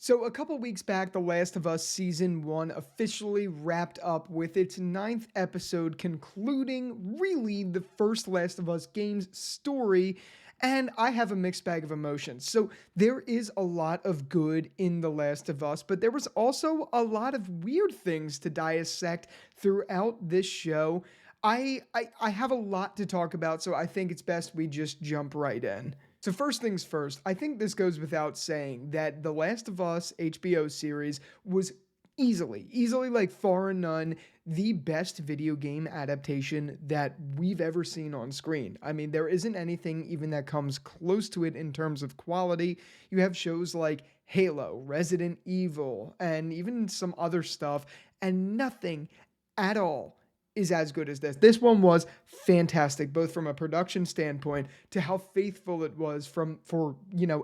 So, a couple weeks back, The Last of Us Season 1 officially wrapped up with its ninth episode, concluding really the first Last of Us game's story. And I have a mixed bag of emotions. So, there is a lot of good in The Last of Us, but there was also a lot of weird things to dissect throughout this show. I have a lot to talk about, so I think it's best we just jump right in. So first things first, I think this goes without saying that The Last of Us HBO series was easily like far and none the best video game adaptation that we've ever seen on screen. I mean, there isn't anything even that comes close to it in terms of quality. You have shows like Halo, Resident Evil, and even some other stuff, and nothing at all is as good as this. This one was fantastic, both from a production standpoint to how faithful it was for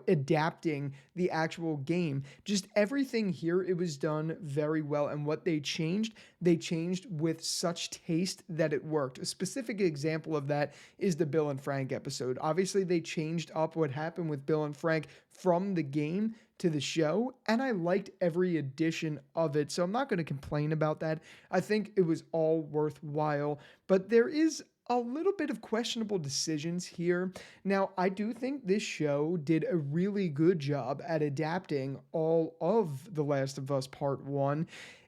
adapting the actual game. Just everything here, it was done very well. And what they changed with such taste that it worked. A specific example of that is the Bill and Frank episode. Obviously, they changed up what happened with Bill and Frank from the game to the show, and I liked every edition of it, so I'm not going to complain about that. I think it was all worthwhile, but there is a little bit of questionable decisions here. Now, I do think this show did a really good job at adapting all of The Last of Us Part 1,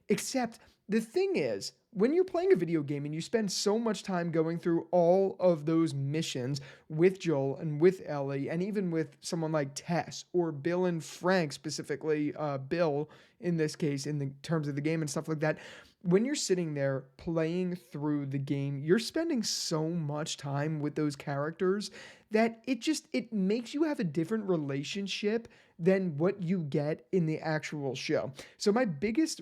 except the thing is, when you're playing a video game and you spend so much time going through all of those missions with Joel and with Ellie, and even with someone like Tess or Bill and Frank, specifically Bill in this case, in the terms of the game and stuff like that, when you're sitting there playing through the game, you're spending so much time with those characters that it makes you have a different relationship than what you get in the actual show. So my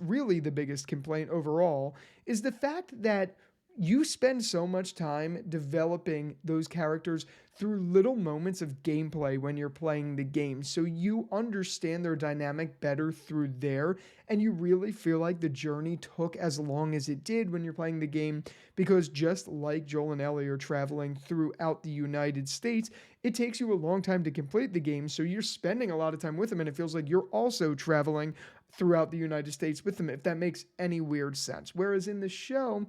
really the biggest complaint overall is the fact that you spend so much time developing those characters through little moments of gameplay when you're playing the game. So you understand their dynamic better through there, and you really feel like the journey took as long as it did when you're playing the game, because just like Joel and Ellie are traveling throughout the United States, it takes you a long time to complete the game. So you're spending a lot of time with them, and it feels like you're also traveling throughout the United States with them, if that makes any weird sense. Whereas in the show,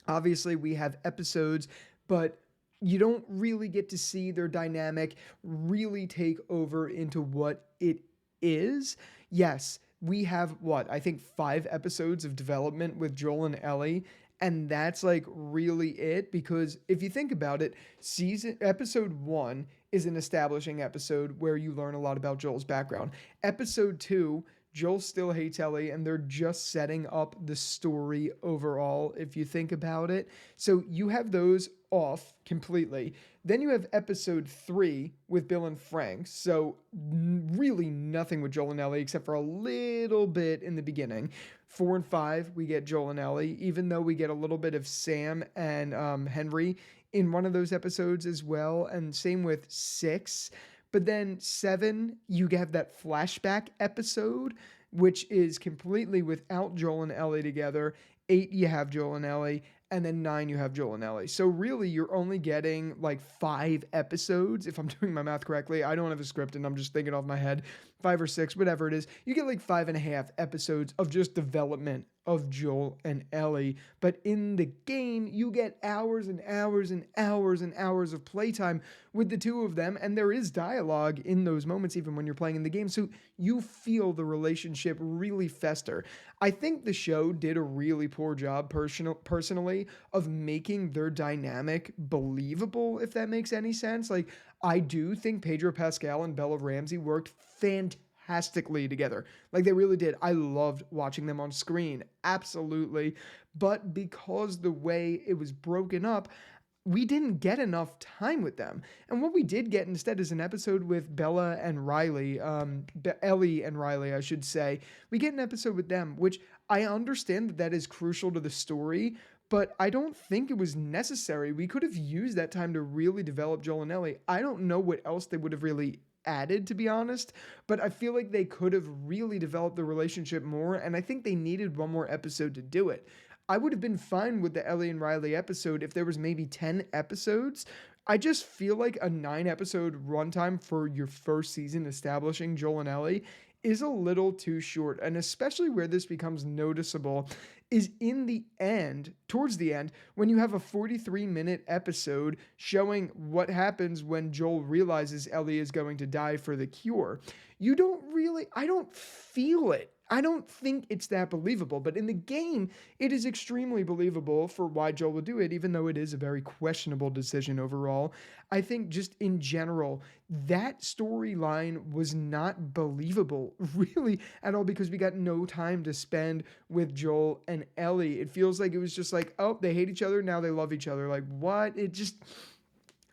obviously, we have episodes, but you don't really get to see their dynamic really take over into what it is. Yes, we have what I think 5 episodes of development with Joel and Ellie, and that's like really it. Because if you think about it, season episode 1 is an establishing episode where you learn a lot about Joel's background. Episode 2, Joel still hates Ellie, and they're just setting up the story overall, if you think about it. So you have those off completely. Then you have episode 3 with Bill and Frank. So really nothing with Joel and Ellie except for a little bit in the beginning. 4 and 5, we get Joel and Ellie, even though we get a little bit of Sam and Henry in one of those episodes as well. And same with 6. But then 7, you have that flashback episode, which is completely without Joel and Ellie together. 8, you have Joel and Ellie. And then 9, you have Joel and Ellie. So really, you're only getting like 5 episodes, if I'm doing my math correctly. I don't have a script and I'm just thinking off my head. 5 or 6, whatever it is. You get like 5.5 episodes of just development of Joel and Ellie. But in the game, you get hours and hours and hours and hours of playtime with the two of them. And there is dialogue in those moments, even when you're playing in the game. So you feel the relationship really fester. I think the show did a really poor job personally of making their dynamic believable, if that makes any sense. Like, I do think Pedro Pascal and Bella Ramsey worked fantastically together. Like, they really did. I loved watching them on screen. Absolutely. But because the way it was broken up, we didn't get enough time with them. And what we did get instead is an episode with Bella and Riley, Ellie and Riley, I should say. We get an episode with them, which I understand that is crucial to the story, but I don't think it was necessary. We could have used that time to really develop Joel and Ellie. I don't know what else they would have really added, to be honest, but I feel like they could have really developed the relationship more, and I think they needed one more episode to do it. I would have been fine with the Ellie and Riley episode if there was maybe 10 episodes. I just feel like a 9 episode runtime for your first season establishing Joel and Ellie is a little too short. And especially where this becomes noticeable is in the end, towards the end, when you have a 43-minute episode showing what happens when Joel realizes Ellie is going to die for the cure. I don't feel it. I don't think it's that believable, but in the game, it is extremely believable for why Joel would do it, even though it is a very questionable decision overall. I think just in general, that storyline was not believable really at all because we got no time to spend with Joel and Ellie. It feels like it was just like, oh, they hate each other, now they love each other. Like, what? It just,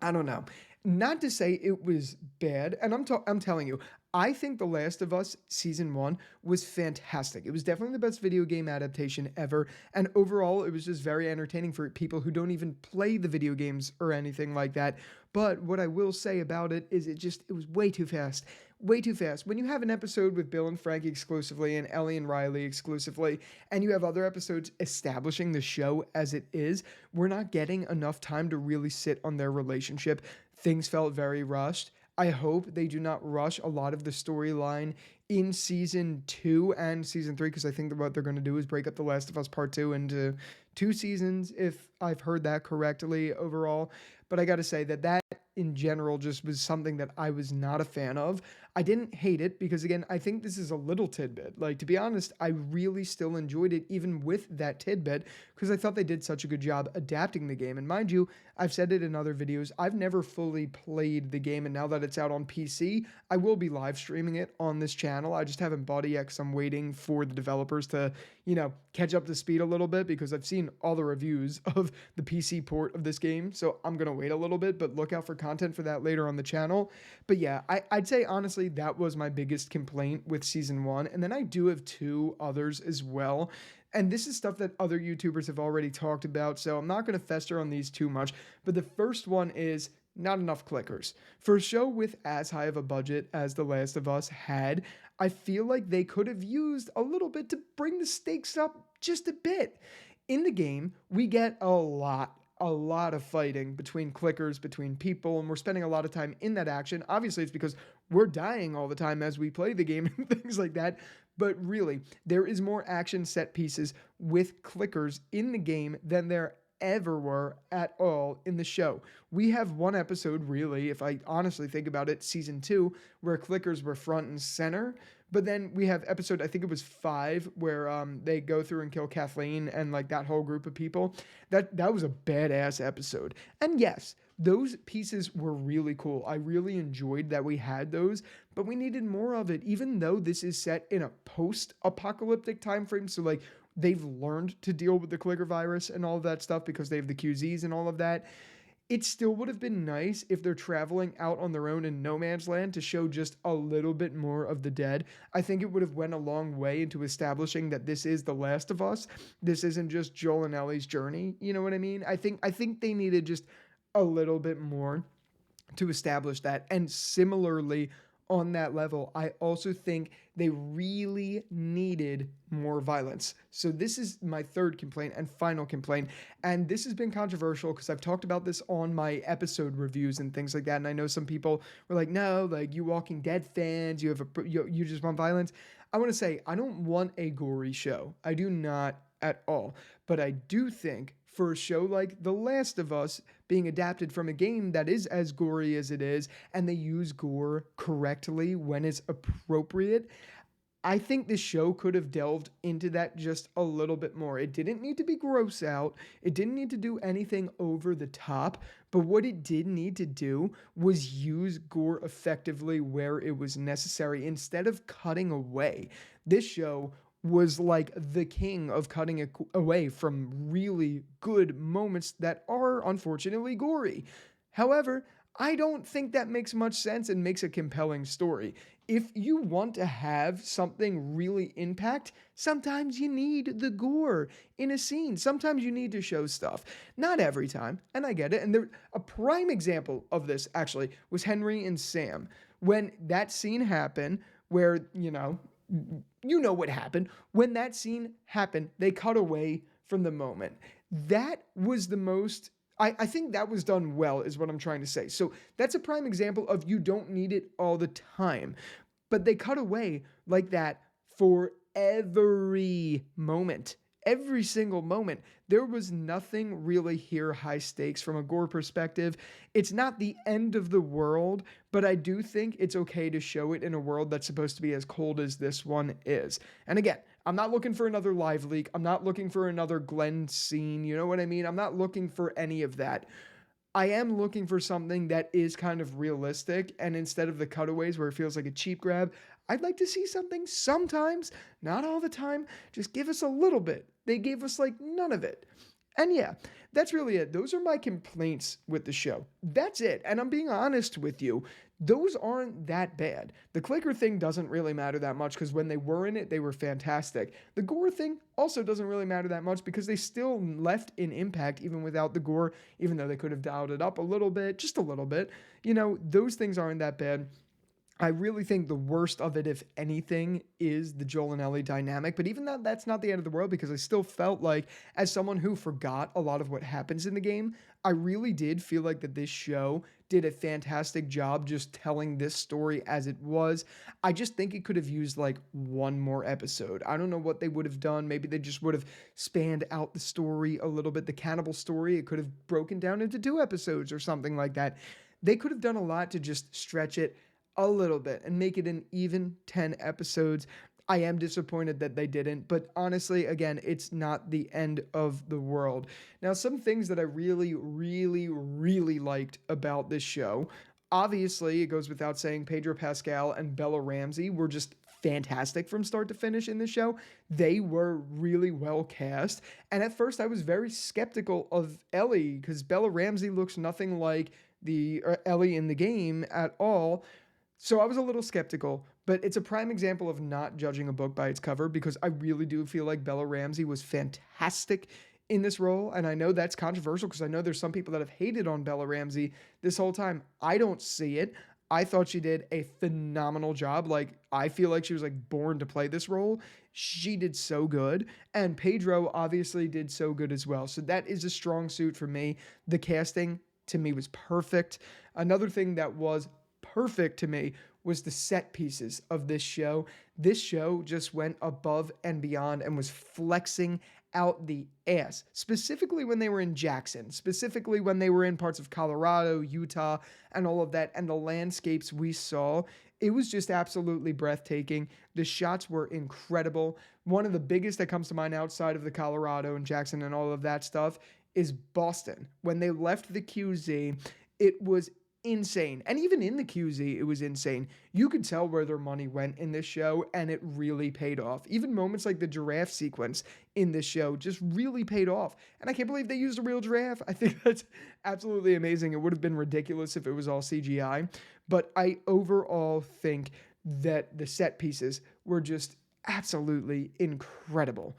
I don't know. Not to say it was bad, and I'm telling you, I think The Last of Us Season 1 was fantastic. It was definitely the best video game adaptation ever, and overall, it was just very entertaining for people who don't even play the video games or anything like that. But what I will say about it is it was way too fast. Way too fast. When you have an episode with Bill and Frank exclusively and Ellie and Riley exclusively, and you have other episodes establishing the show as it is, we're not getting enough time to really sit on their relationship. Things felt very rushed. I hope they do not rush a lot of the storyline in season 2 and season 3, because I think that what they're going to do is break up The Last of Us Part 2 into 2 seasons, if I've heard that correctly overall. But I got to say that in general just was something that I was not a fan of. I didn't hate it because, again, I think this is a little tidbit. Like, to be honest, I really still enjoyed it even with that tidbit because I thought they did such a good job adapting the game. And mind you, I've said it in other videos, I've never fully played the game, and now that it's out on PC, I will be live streaming it on this channel. I just haven't bought it yet because I'm waiting for the developers to, catch up to speed a little bit because I've seen all the reviews of the PC port of this game, so I'm going to wait a little bit, but look out for content for that later on the channel. But yeah, I'd say honestly that was my biggest complaint with season 1, and then I do have 2 others as well. And this is stuff that other YouTubers have already talked about, so I'm not going to fester on these too much. But the first one is not enough clickers. For a show with as high of a budget as The Last of Us had, I feel like they could have used a little bit to bring the stakes up just a bit. In the game, we get a lot of fighting between clickers, between people, and we're spending a lot of time in that action. Obviously, it's because we're dying all the time as we play the game and things like that. But really, there is more action set pieces with clickers in the game than there ever were at all in the show. We have one episode, really, if I honestly think about it, season 2, where clickers were front and center. But then we have episode, I think it was 5, where they go through and kill Kathleen and like that whole group of people. That was a badass episode. And yes, those pieces were really cool. I really enjoyed that we had those, but we needed more of it, even though this is set in a post-apocalyptic time frame. So like they've learned to deal with the clicker virus and all of that stuff because they have the QZs and all of that. It still would have been nice if they're traveling out on their own in no man's land to show just a little bit more of the dead. I think it would have went a long way into establishing that this is The Last of Us. This isn't just Joel and Ellie's journey. You know what I mean? I think they needed just a little bit more to establish that. And similarly, on that level, I also think they really needed more violence. So this is my third complaint and final complaint. And this has been controversial because I've talked about this on my episode reviews and things like that. And I know some people were like, no, like you Walking Dead fans, you just want violence. I want to say, I don't want a gory show. I do not at all. But I do think for a show like The Last of Us being adapted from a game that is as gory as it is, and they use gore correctly when it's appropriate, I think this show could have delved into that just a little bit more. It didn't need to be gross out. It didn't need to do anything over the top. But what it did need to do was use gore effectively where it was necessary instead of cutting away. This show was like the king of cutting away from really good moments that are unfortunately gory. However, I don't think that makes much sense and makes a compelling story. If you want to have something really impact, sometimes you need the gore in a scene. Sometimes you need to show stuff. Not every time, and I get it. And a prime example of this, actually, was Henry and Sam. When that scene happened, where, you know what happened. When that scene happened, they cut away from the moment. That was the most... I think that was done well, is what I'm trying to say. So that's a prime example of you don't need it all the time. but they cut away like that for every moment. Every single moment. There was nothing really here high stakes from a gore perspective. It's not the end of the world, but I do think it's okay to show it in a world that's supposed to be as cold as this one is. And again, I'm not looking for another live leak. I'm not looking for another Glenn scene. You know what I mean? I'm not looking for any of that. I am looking for something that is kind of realistic, and instead of the cutaways where it feels like a cheap grab, I'd like to see something sometimes, not all the time. Just give us a little bit. They gave us like none of it. And yeah, that's really it. Those are my complaints with the show. That's it. And I'm being honest with you. Those aren't that bad. The clicker thing doesn't really matter that much because when they were in it, they were fantastic. The gore thing also doesn't really matter that much because they still left an impact even without the gore, even though they could have dialed it up a little bit, just a little bit. Those things aren't that bad. I really think the worst of it, if anything, is the Joel and Ellie dynamic. But even that's not the end of the world because I still felt like, as someone who forgot a lot of what happens in the game, I really did feel like that this show did a fantastic job just telling this story as it was. I just think it could have used like one more episode. I don't know what they would have done. Maybe they just would have spanned out the story a little bit. The cannibal story, it could have broken down into 2 episodes or something like that. They could have done a lot to just stretch it a little bit and make it an even 10 episodes. I am disappointed that they didn't, but honestly, again, it's not the end of the world. Now, some things that I really, really, really liked about this show, obviously, it goes without saying, Pedro Pascal and Bella Ramsey were just fantastic from start to finish in the show. They were really well cast. And at first, I was very skeptical of Ellie because Bella Ramsey looks nothing like the Ellie in the game at all. So I was a little skeptical, but it's a prime example of not judging a book by its cover because I really do feel like Bella Ramsey was fantastic in this role. And I know that's controversial because I know there's some people that have hated on Bella Ramsey this whole time. I don't see it. I thought she did a phenomenal job. Like, I feel like she was like born to play this role. She did so good. And Pedro obviously did so good as well. So that is a strong suit for me. The casting to me was perfect. Another thing that was perfect to me was the set pieces of this show. This show just went above and beyond and was flexing out the ass, specifically when they were in Jackson, specifically when they were in parts of Colorado, Utah, and all of that, and the landscapes we saw. It was just absolutely breathtaking. The shots were incredible. One of the biggest that comes to mind outside of the Colorado and Jackson and all of that stuff is Boston. When they left the QZ, it was insane. And even in the QZ, it was insane. You could tell where their money went in this show, and it really paid off. Even moments like the giraffe sequence in this show just really paid off. And I can't believe they used a real giraffe. I think that's absolutely amazing. It would have been ridiculous if it was all CGI. But I overall think that the set pieces were just absolutely incredible.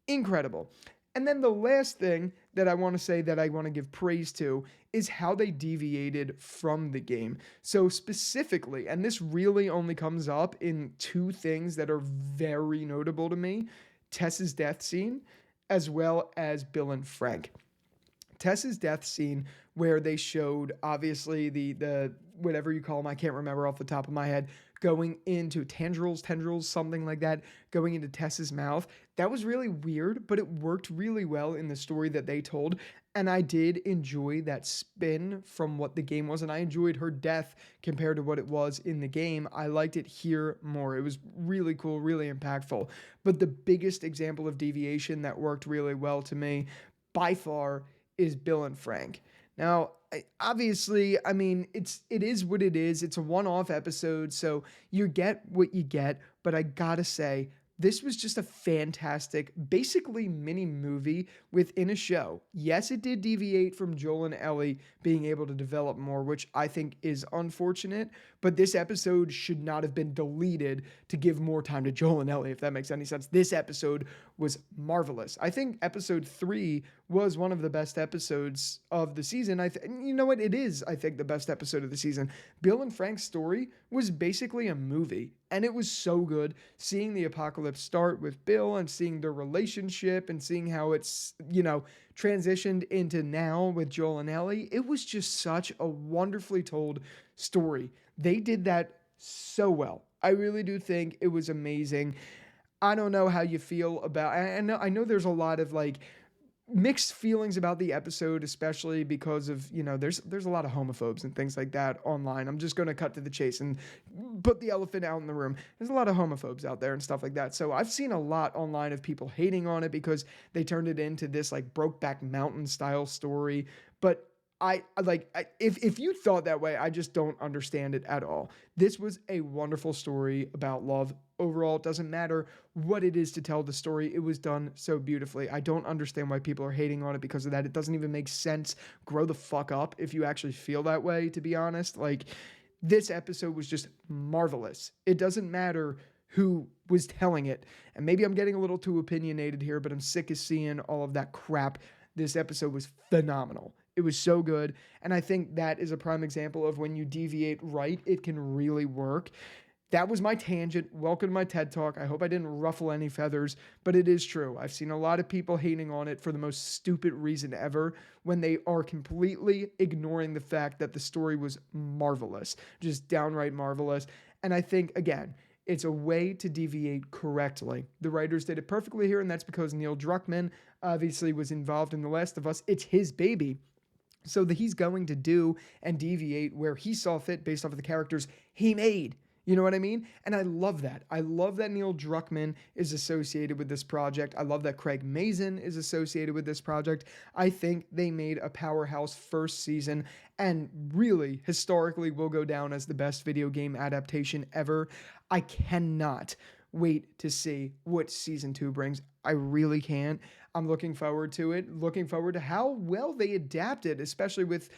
Incredible. And then the last thing that I want to say that I want to give praise to is how they deviated from the game. So specifically, and this really only comes up in 2 things that are very notable to me, Tess's death scene, as well as Bill and Frank. Tess's death scene, where they showed obviously the whatever you call them, I can't remember off the top of my head, going into tendrils, something like that, going into Tess's mouth. That was really weird, but it worked really well in the story that they told. And I did enjoy that spin from what the game was, and I enjoyed her death compared to what it was in the game. I liked it here more. It was really cool, really impactful. But the biggest example of deviation that worked really well to me, by far, is Bill and Frank. Now, obviously, I mean, it is what it is. It's a one-off episode, so you get what you get. But I gotta say, this was just a fantastic, basically mini movie within a show. Yes, it did deviate from Joel and Ellie being able to develop more, which I think is unfortunate, but this episode should not have been deleted to give more time to Joel and Ellie, if that makes any sense. This episode was marvelous. I think episode 3 was one of the best episodes of the season. You know what? It is, I think, the best episode of the season. Bill and Frank's story was basically a movie, and it was so good. Seeing the apocalypse start with Bill and seeing their relationship and seeing how it's, transitioned into now with Joel and Ellie, it was just such a wonderfully told story. They did that so well. I really do think it was amazing. I don't know how you feel about. I know there's a lot of like mixed feelings about the episode, especially because of, there's a lot of homophobes and things like that online. I'm just going to cut to the chase and put the elephant out in the room. There's a lot of homophobes out there and stuff like that. So I've seen a lot online of people hating on it because they turned it into this like Brokeback Mountain style story. But if you thought that way, I just don't understand it at all. This was a wonderful story about love. Overall, it doesn't matter what it is to tell the story. It was done so beautifully. I don't understand why people are hating on it because of that. It doesn't even make sense. Grow the fuck up if you actually feel that way, to be honest. Like, this episode was just marvelous. It doesn't matter who was telling it. And maybe I'm getting a little too opinionated here, but I'm sick of seeing all of that crap. This episode was phenomenal. It was so good. And I think that is a prime example of when you deviate right, it can really work. That was my tangent. Welcome to my TED Talk. I hope I didn't ruffle any feathers, but it is true. I've seen a lot of people hating on it for the most stupid reason ever when they are completely ignoring the fact that the story was marvelous, just downright marvelous. And I think, again, it's a way to deviate correctly. The writers did it perfectly here, and that's because Neil Druckmann obviously was involved in The Last of Us. It's his baby. So that he's going to do and deviate where he saw fit based off of the characters he made. You know what I mean? And I love that. I love that Neil Druckmann is associated with this project. I love that Craig Mazin is associated with this project. I think they made a powerhouse first season and really historically will go down as the best video game adaptation ever. I cannot wait to see what season 2 brings. I really can't. I'm looking forward to it. Looking forward to how well they adapted, especially with...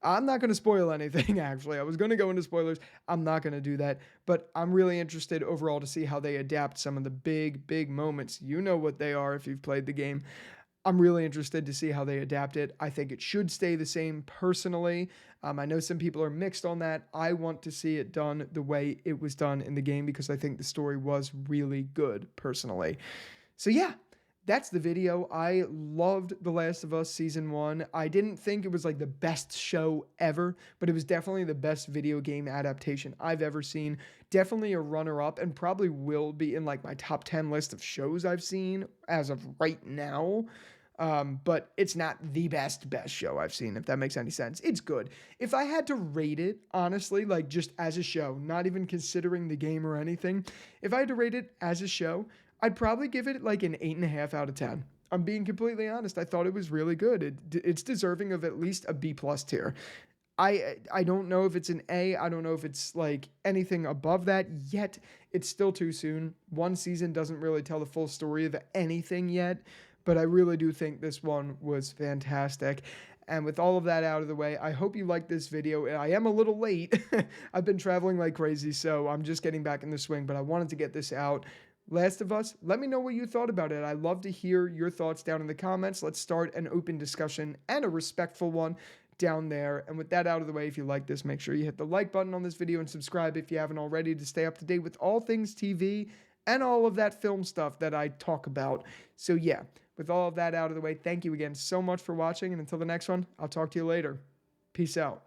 I'm not going to spoil anything, actually. I was going to go into spoilers. I'm not going to do that. But I'm really interested overall to see how they adapt some of the big, big moments. You know what they are if you've played the game. I'm really interested to see how they adapt it. I think it should stay the same personally. I know some people are mixed on that. I want to see it done the way it was done in the game because I think the story was really good personally. So yeah, that's the video. I loved The Last of Us Season 1. I didn't think it was like the best show ever, but it was definitely the best video game adaptation I've ever seen. Definitely a runner-up and probably will be in like my top 10 list of shows I've seen as of right now. But it's not the best show I've seen, if that makes any sense. It's good. If I had to rate it, honestly, like just as a show, not even considering the game or anything, if I had to rate it as a show, I'd probably give it like an 8.5 out of 10. I'm being completely honest. I thought it was really good. It's deserving of at least a B+ tier. I don't know if it's an A. I don't know if it's like anything above that yet. It's still too soon. One season doesn't really tell the full story of anything yet, but I really do think this one was fantastic. And with all of that out of the way, I hope you liked this video. I am a little late. I've been traveling like crazy, so I'm just getting back in the swing, but I wanted to get this out. Last of Us, let me know what you thought about it. I'd love to hear your thoughts down in the comments. Let's start an open discussion and a respectful one down there. And with that out of the way, if you like this, make sure you hit the like button on this video and subscribe if you haven't already to stay up to date with all things TV and all of that film stuff that I talk about. So yeah, with all of that out of the way, thank you again so much for watching. And until the next one, I'll talk to you later. Peace out.